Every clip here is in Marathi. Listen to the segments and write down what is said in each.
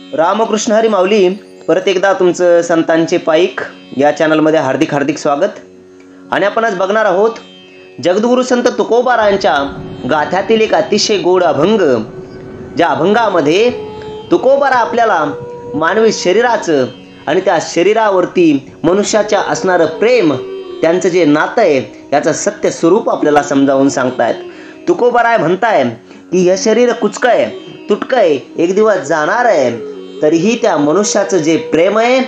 रामकृष्ण हरी माऊली. परत एकदा तुमचं संतांचे पाईक या चॅनलमध्ये हार्दिक हार्दिक स्वागत. आणि आपण आज बघणार आहोत जगद्गुरु संत तुकोबारायांच्या गाथ्यातील एक अतिशय गोड अभंग. ज्या अभंगामध्ये तुकोबारा आपल्याला मानवी शरीराचं आणि त्या शरीरावरती मनुष्याच्या असणारं प्रेम, त्यांचं जे नातं आहे याचं सत्य स्वरूप आपल्याला समजावून सांगतायत. तुकोबाराय म्हणताय की हे शरीर कुचकं आहे, तुटकं आहे, एक दिवस जाणार आहे, तरीही त्या मनुष्याचं जे प्रेम आहे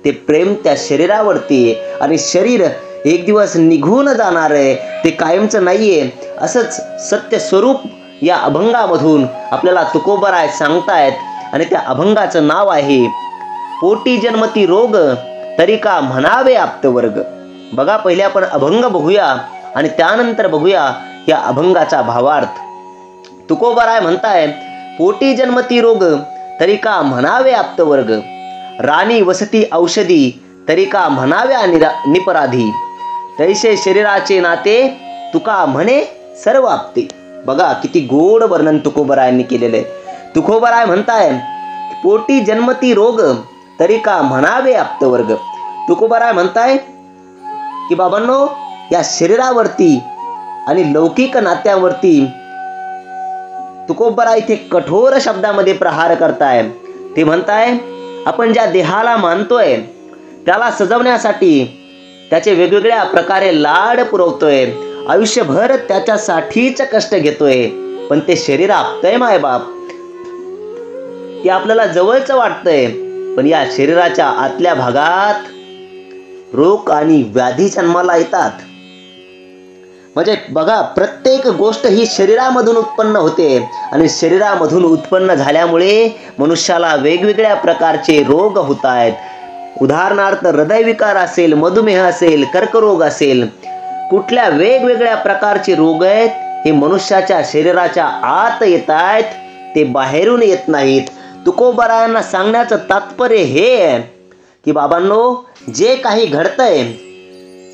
ते प्रेम त्या शरीरावरती आहे आणि शरीर एक दिवस निघून जाणार आहे, ते कायमचं नाहीये. असंच सत्य स्वरूप या अभंगामधून आपल्याला तुकोबाराय सांगतायत. आणि त्या अभंगाचं नाव आहे पोटी जन्मती रोग तरी का म्हणावे आप्तवर्ग. बघा, पहिले आपण अभंग बघूया आणि त्यानंतर बघूया या अभंगाचा भावार्थ. तुकोबाराय म्हणताय पोटी जन्मती रोग तरी का म्हणावे आप्तवर्ग, राणी वसती औषधी तरी का म्हणाव्या निपराधी, तैसे शरीराचे नाते तुका म्हणे सर्व आपते. बघा किती गोड वर्णन तुकोबारायांनी केलेलं आहे. तुकोबाराय म्हणताय पोटी जन्मती रोग तरी का म्हणावे आप्तवर्ग. तुकोबाराय म्हणताय की बाबांनो, या शरीरावरती आणि लौकिक नात्यावरती तुकोबाराय इथे कठोर शब्दामध्ये प्रहार करताय. ते म्हणताय आपण ज्या देहाला मानतोय त्याला सजवण्यासाठी त्याचे वेगवेगळ्या प्रकारे लाड पुरवतोय, आयुष्यभर त्याच्यासाठीच कष्ट घेतोय, पण ते शरीर आपतंय मायबाप, ते आपल्याला जवळचं वाटतंय, पण या शरीराच्या आतल्या भागात रोग आणि व्याधी जन्माला येतात. म्हणजे बघा, प्रत्येक गोष्ट ही शरीरामधून उत्पन्न होते आणि शरीरामधून उत्पन्न झाल्यामुळे मनुष्याला वेगवेगळ्या प्रकारचे रोग होत आहेत. उदाहरणार्थ हृदयविकार असेल, मधुमेह असेल, कर्करोग असेल, कुठल्या वेगवेगळ्या प्रकारचे रोग आहेत हे मनुष्याच्या शरीराच्या आत येत आहेत, ते बाहेरून येत नाहीत. तुकोबारायांना सांगण्याचं तात्पर्य हे आहे की बाबांनो, जे काही घडतंय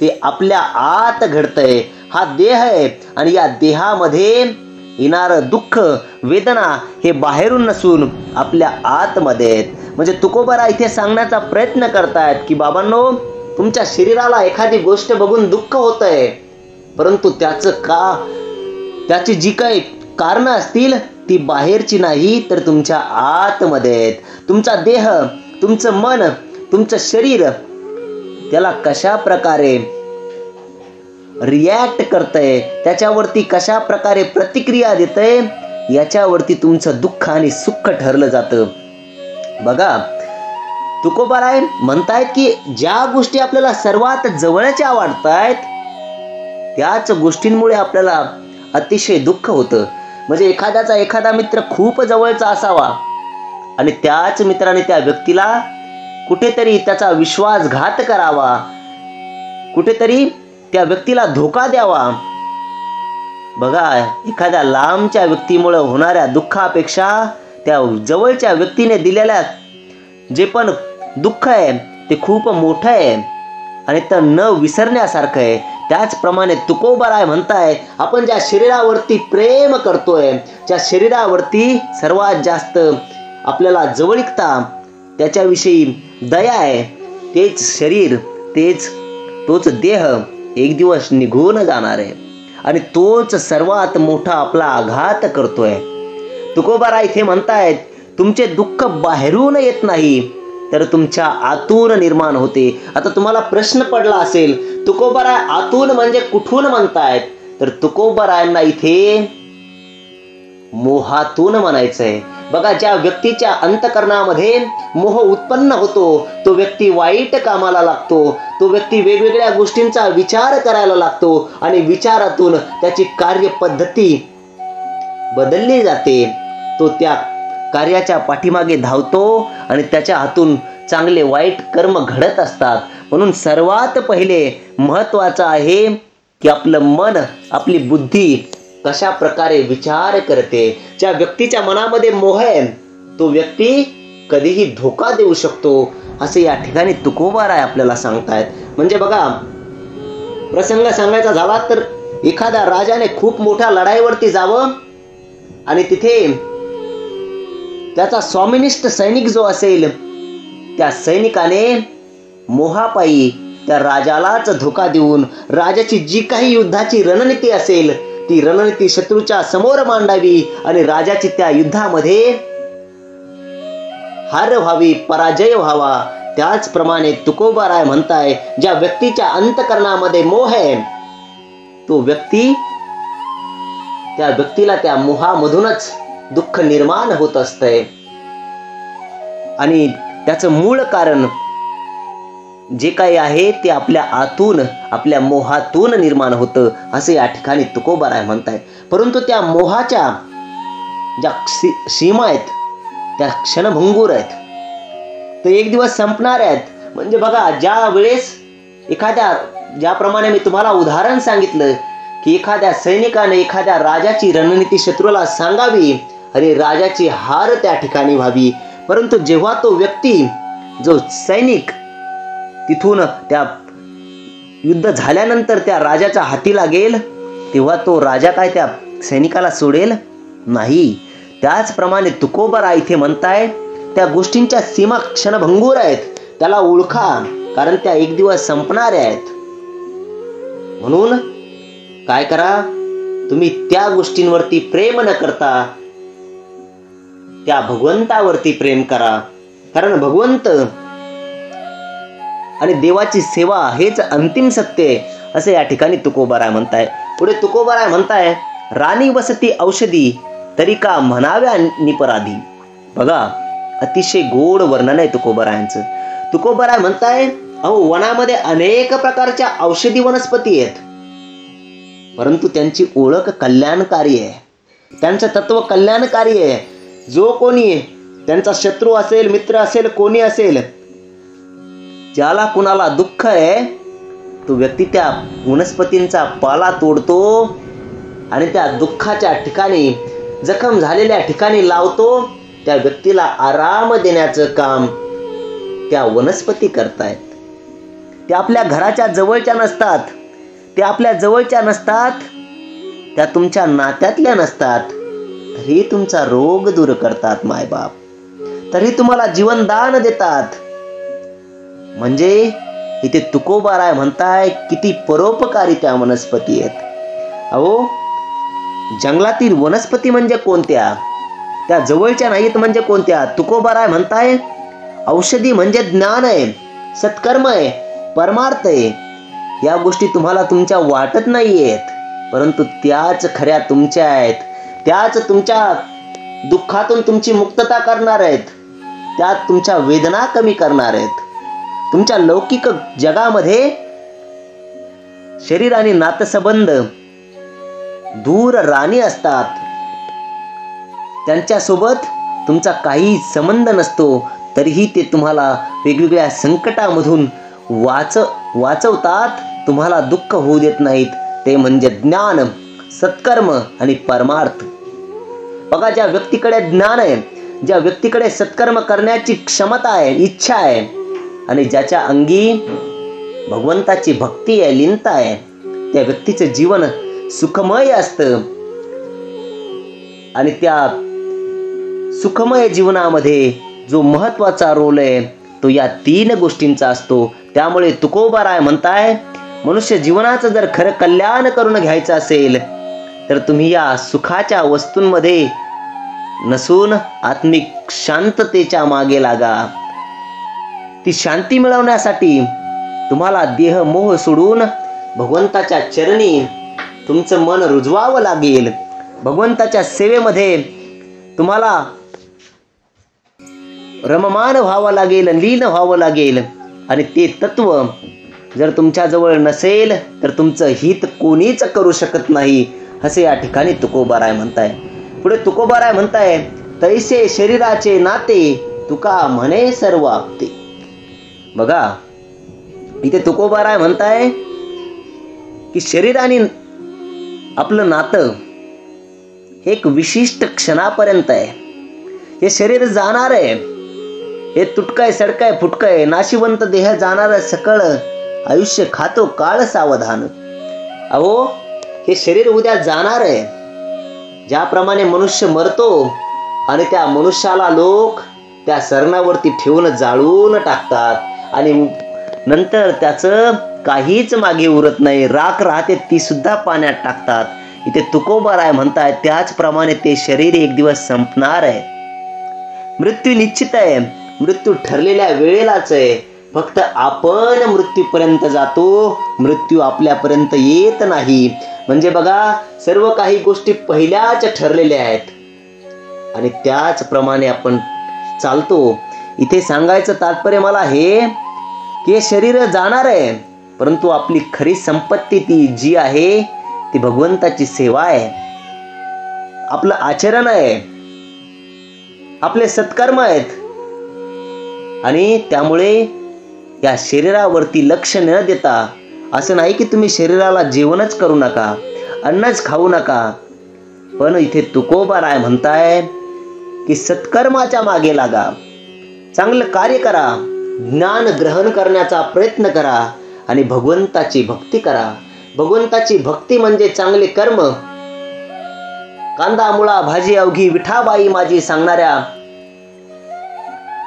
ते आपल्या आत घडतंय. हा देह आहे आणि या देहामध्ये येणारं दुःख, वेदना हे बाहेरून नसून आपल्या आतमध्ये आहेत. म्हणजे तुकोबाराय इथे सांगण्याचा प्रयत्न करतायत की बाबांनो, तुमच्या शरीराला एखादी गोष्ट बघून दुःख होतंय, परंतु त्याची जी काही कारणं असतील ती बाहेरची नाही तर तुमच्या आतमध्ये आहेत. तुमचा देह, तुमचं मन, तुमचं शरीर त्याला कशा प्रकारे रिॲक्ट करतंय, त्याच्यावरती कशा प्रकारे प्रतिक्रिया देतंय, याच्यावरती तुमचं दुःख आणि सुख ठरलं जातं. बघा, तुकोबाराय म्हणतायत की ज्या गोष्टी आपल्याला सर्वात जवळच्या वाटतायत त्याच गोष्टींमुळे आपल्याला अतिशय दुःख होतं. म्हणजे एखादा मित्र खूप जवळचा असावा आणि त्याच मित्राने त्या व्यक्तीला कुठेतरी त्याचा विश्वासघात करावा, कुठेतरी त्या व्यक्तीला धोका द्यावा. बघा, एखाद्या लांबच्या व्यक्तीमुळे होणाऱ्या दुःखापेक्षा त्या जवळच्या व्यक्तीने दिलेल्या जे पण दुःख आहे ते खूप मोठं आहे आणि ते न विसरण्यासारखं आहे. त्याचप्रमाणे तुकोबाराय म्हणताय आपण ज्या शरीरावरती प्रेम करतोय, ज्या शरीरावरती सर्वात जास्त आपल्याला जवळीकता, त्याच्याविषयी दया आहे, तेच शरीर, तोच देह एक दिवस निघून जाणार आहे आणि तोच सर्वात मोठा आपला आघात करतोय. तुकोबाराय इथे म्हणतायत तुमचे दुःख बाहेरून येत नाही तर तुमच्या आतून निर्माण होते. आता तुम्हाला प्रश्न पडला असेल, तुकोबाराय आतून म्हणजे कुठून म्हणतायत? तर तुकोबारायांना इथे मोहातून म्हणायचंय. बघा, ज्या व्यक्तीच्या अंतःकरणामध्ये मोह उत्पन्न होतो तो व्यक्ती वाईट कामाला लागतो, तो व्यक्ती वेगवेगळ्या गोष्टींचा विचार करायला लागतो आणि विचारातून त्याची कार्यपद्धती बदलली जाते. तो त्या कार्याच्या पाठीमागे धावतो आणि त्याच्या हातून चांगले वाईट कर्म घडत असतात. म्हणून सर्वात पहिले महत्वाचं आहे की आपलं मन, आपली बुद्धी कशा प्रकारे विचार करते. ज्या व्यक्तीच्या मनामध्ये मोह आहे तो व्यक्ती कधीही धोका देऊ शकतो, असे या ठिकाणी तुकोबाराय आपल्याला सांगतायत. म्हणजे बघा, प्रसंग सांगायचा झाला तर एखाद्या राजाने खूप मोठ्या लढाईवरती जावं आणि तिथे त्याचा स्वामिनिष्ठ सैनिक जो असेल त्या सैनिकाने मोहापायी त्या राजालाच धोका देऊन राजाची जी काही युद्धाची रणनीती असेल ती रणनीती शत्रूच्या समोर मांडावी आणि राजाची त्या युद्धामध्ये हार व्हावी, पराजय व्हावा. त्याचप्रमाणे तुकोबाराय म्हणताय, ज्या व्यक्तीच्या अंतकरणामध्ये मोह आहे तो व्यक्ती, त्या व्यक्तीला त्या मोहामधूनच दुःख निर्माण होत असतंय आणि त्याचं मूळ कारण जे काही आहे ते आपल्या आतून, आपल्या मोहातून निर्माण होतं असं या ठिकाणी तुकोबाराय म्हणताय. परंतु त्या मोहाच्या ज्या सीमा आहेत त्या क्षणभंगूर आहेत, ते एक दिवस संपणार आहेत. म्हणजे बघा, ज्या वेळेस ज्याप्रमाणे मी तुम्हाला उदाहरण सांगितलं की एखाद्या सैनिकाने एखाद्या राजाची रणनीती शत्रूला सांगावी आणि राजाची हार त्या ठिकाणी व्हावी, परंतु जेव्हा तो व्यक्ती, जो सैनिक तिथून त्या युद्ध झाल्यानंतर त्या राजाच्या हाती लागेल तेव्हा तो राजा काय त्या सैनिकाला सोडेल नाही. त्याचप्रमाणे तुकोबाराय इथे म्हणताय, त्या गोष्टींच्या सीमा क्षणभंगूर आहेत, त्याला ओळखा, कारण त्या एक दिवस संपणाऱ्या आहेत. म्हणून काय करा, तुम्ही त्या गोष्टींवरती प्रेम न करता त्या भगवंतावरती प्रेम करा, कारण भगवंत आणि देवाची सेवा हेच अंतिम सत्य आहे असं या ठिकाणी तुकोबाराय म्हणताय. पुढे तुकोबाराय म्हणताय, राणी वसती औषधी तरी का म्हणाव्या निपराधी. बघा, अतिशय गोड वर्णन आहे तुकोबारायांचं. तुकोबाराय म्हणताय, अहो वनामध्ये अनेक प्रकारच्या औषधी वनस्पती आहेत, परंतु त्यांची ओळख कल्याणकारी आहे, त्यांचं तत्व कल्याणकारी आहे. जो कोणी त्यांचा शत्रू असेल, मित्र असेल, कोणी असेल, ज्याला कुणाला दुःख आहे तो व्यक्ती त्या वनस्पतींचा पाला तोडतो आणि त्या दुःखाच्या ठिकाणी, जखम झालेल्या ठिकाणी लावतो. त्या व्यक्तीला आराम देण्याचं काम त्या वनस्पती करतायत. त्या आपल्या घराच्या जवळच्या नसतात, त्या आपल्या जवळच्या नसतात, त्या तुमच्या नात्यातल्या नसतात, तरी तुमचा रोग दूर करतात मायबाप, तरी तुम्हाला जीवनदान देतात. म्हणजे इथे तुकोबाराय म्हणताय, किती परोपकारी त्या वनस्पती आहेत. अहो, जंगलातील वनस्पती म्हणजे कोणत्या, त्या जवळच्या नाहीत म्हणजे कोणत्या. तुकोबाराय म्हणताय, औषधी म्हणजे ज्ञान आहे, सत्कर्म आहे, परमार्थ आहे. या गोष्टी तुम्हाला तुमच्या वाटत नाहीयेत, परंतु त्याच खऱ्या तुमच्या आहेत. त्याच तुमच्या दुःखातून तुमची मुक्तता करणार आहेत, त्यात तुमच्या वेदना कमी करणार आहेत. तुमच्या लौकिक जगामध्ये शरीर आणि नातेसंबंध दूर राणी असतात, त्यांच्यासोबत तुमचा काही संबंध नसतो, तरीही ते तुम्हाला वेगवेगळ्या संकटामधून वाचवतात, तुम्हाला दुःख होऊ देत नाहीत. ते म्हणजे ज्ञान, सत्कर्म आणि परमार्थ. बघा, ज्या व्यक्तीकडे ज्ञान आहे, ज्या व्यक्तीकडे सत्कर्म करण्याची क्षमता आहे, इच्छा आहे, आणि ज्याच्या अंगी भगवंताची भक्ती आहे, लीनता आहे, त्या व्यक्तीचं जीवन सुखमय असतं. आणि त्या सुखमय जीवनामध्ये जो महत्वाचा रोल आहे तो या 3 गोष्टींचा असतो. त्यामुळे तुकोबाराय म्हणताय, मनुष्य जीवनाचं जर खरं कल्याण करून घ्यायचं असेल तर तुम्ही या सुखाच्या वस्तूंमध्ये नसून आत्मिक शांततेच्या मागे लागा. ती शांती मिळवण्यासाठी तुम्हाला देह मोह सोडून भगवंताच्या चरणी तुमचं मन रुजवावं लागेल. भगवंताच्या सेवेमध्ये तुम्हाला रममान व्हावं लागेल, लीन व्हावं लागेल. आणि ते तत्व जर तुमच्याजवळ नसेल तर तुमचं हित कोणीच करू शकत नाही असे या ठिकाणी तुकोबाराय म्हणताय. पुढे तुकोबाराय म्हणताय, तैसे शरीराचे नाते तुका म्हणे सर्व आपते. बघा, इथे तुकोबाराय म्हणताय की शरीर आणि आपलं नातं हे एक विशिष्ट क्षणापर्यंत आहे. हे शरीर जाणार आहे, हे तुटकय, सडकय, फुटकय, नाशिवंत देह जाणार सकळ, आयुष्य खातो काळ सावधान. अहो, हे शरीर उद्या जाणार आहे. ज्याप्रमाणे मनुष्य मरतो आणि त्या मनुष्याला लोक त्या सरणावरती ठेवून जाळून टाकतात आणि नंतर त्याचं काहीच मागे उरत नाही, राख राहते ती सुद्धा पाण्यात टाकतात। इथे तुकोबाराय म्हणताय त्याचप्रमाणे ते शरीर एक दिवस संपणार आहे। मृत्यू निश्चित आहे, मृत्यू ठरलेल्या वेळेलाच आहे, फक्त आपण मृत्यूपर्यंत जातो, मृत्यू आपल्यापर्यंत येत नाही। म्हणजे बघा, सर्व काही गोष्टी पहिल्याच ठरलेल्या आहेत आणि त्याचप्रमाणे आपण चालतो। इथे सांगायचं तात्पर्य मला हे की हे शरीर जाणार आहे, परंतु आपली खरी संपत्ती ती जी आहे ती भगवंताची सेवा आहे, आपलं आचरण आहे, आपले सत्कर्म आहेत। आणि त्यामुळे या शरीरावरती लक्ष न देता, असं नाही की तुम्ही शरीराला जेवणच करू नका, अन्नच खाऊ नका, पण इथे तुकोबाराय म्हणताय की सत्कर्माच्या मागे लागा, चांगलं कार्य करा, ज्ञान ग्रहण करण्याचा प्रयत्न करा आणि भगवंताची भक्ती करा। भगवंताची भक्ती म्हणजे चांगले कर्म। कांदा मुळा भाजी अवघी विठाबाई माझी सांगणाऱ्या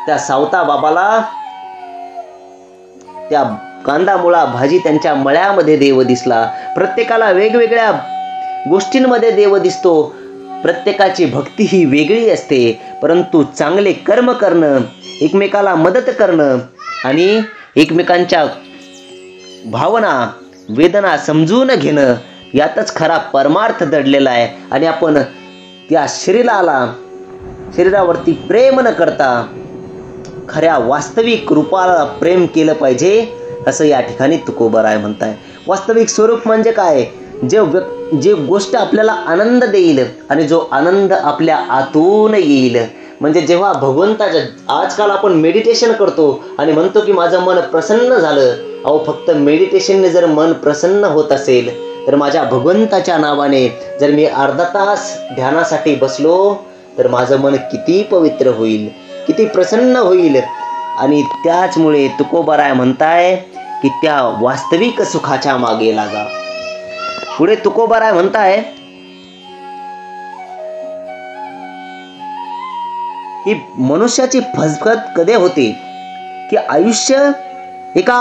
त्या सावता बाबाला त्या कांदा मुळा भाजी त्यांच्या मळ्यामध्ये देव दिसला। प्रत्येकाला वेगवेगळ्या गोष्टींमध्ये देव दिसतो, प्रत्येकाची भक्ती ही वेगळी असते, परंतु चांगले कर्म करणं, एकमेकाला मदत करणं आणि एकमेकांच्या भावना वेदना समजून घेणं यातच खरा परमार्थ दडलेला आहे। आणि आपण त्या शरीरावरती प्रेम न करता खऱ्या वास्तविक रूपाला प्रेम केलं पाहिजे, असं या ठिकाणी तुकोबाराय म्हणताय। वास्तविक स्वरूप म्हणजे काय? जे गोष्ट आपल्याला आनंद देईल आणि जो आनंद आपल्या आतून येईल। म्हणजे जेव्हा भगवंताच्या, आजकाल आपण मेडिटेशन करतो आणि म्हणतो की माझं मन प्रसन्न झालं। अहो, फक्त मेडिटेशनने जर मन प्रसन्न होत असेल तर माझ्या भगवंताच्या नावाने जर मी अर्धा तास ध्यानासाठी बसलो तर माझं मन किती पवित्र होईल, किती प्रसन्न होईल। आणि त्याचमुळे तुकोबाराय म्हणताय की त्या वास्तविक सुखाच्या मागे लागा। पुढे तुकोबाराय म्हणताय की मनुष्याची फसगत कधी होते की आयुष्य एका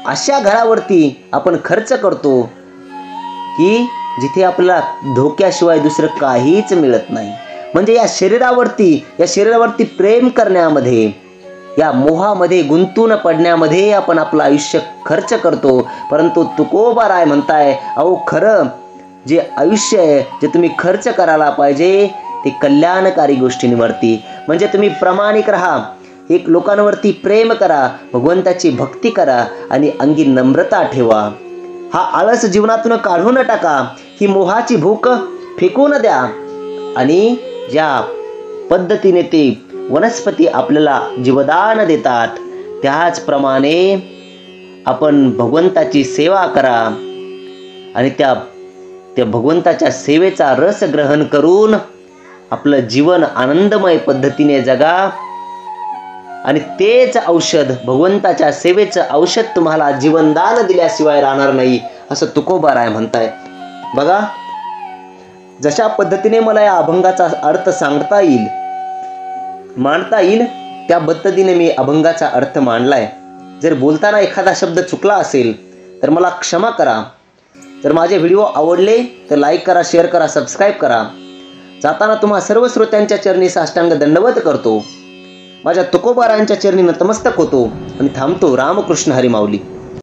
अशा घरावरती आपण खर्च करतो की जिथे आपल्याला धोक्याशिवाय दुसरं काहीच मिळत नाही। म्हणजे या शरीरावरती प्रेम करण्यामध्ये, या मोहामध्ये गुंतून पडण्यामध्ये आपण आपलं आयुष्य खर्च करतो। परंतु तुकोबाराय म्हणताय, अहो खरं जे आयुष्य आहे, जे तुम्ही खर्च करायला पाहिजे ते कल्याणकारी गोष्टींवरती। म्हणजे तुम्ही प्रामाणिक राहा, एक लोकांवरती प्रेम करा, भगवंताची भक्ती करा आणि अंगी नम्रता ठेवा। हा आळस जीवनातून काढून टाका, ही मोहाची भूक फेकून द्या आणि ज्या पद्धतीने ते वनस्पती आपल्याला जीवदान देतात त्याचप्रमाणे आपण भगवंताची सेवा करा आणि त्या भगवंताच्या सेवेचा रस ग्रहण करून आपलं जीवन आनंदमय पद्धतीने जगा। आणि तेच औषध, भगवंताच्या सेवेचं औषध तुम्हाला जीवनदान दिल्याशिवाय राहणार नाही, असं तुकोबाराय म्हणताय। बघा, जशा पद्धतीने मला या अभंगाचा अर्थ सांगता येईल, मांडता येईल, त्या पद्धतीने मी अभंगाचा अर्थ मांडलाय। जर बोलताना एखादा शब्द चुकला असेल तर मला क्षमा करा। जर माझे व्हिडिओ आवडले तर लाईक करा, शेअर करा, सबस्क्राईब करा। जाताना तुम्हा सर्व श्रोत्यांच्या चरणी साष्टांग दंडवत करतो, माझ्या तुकोबारायांच्या चरणी नतमस्तक होतो आणि थांबतो। रामकृष्ण हरी माऊली।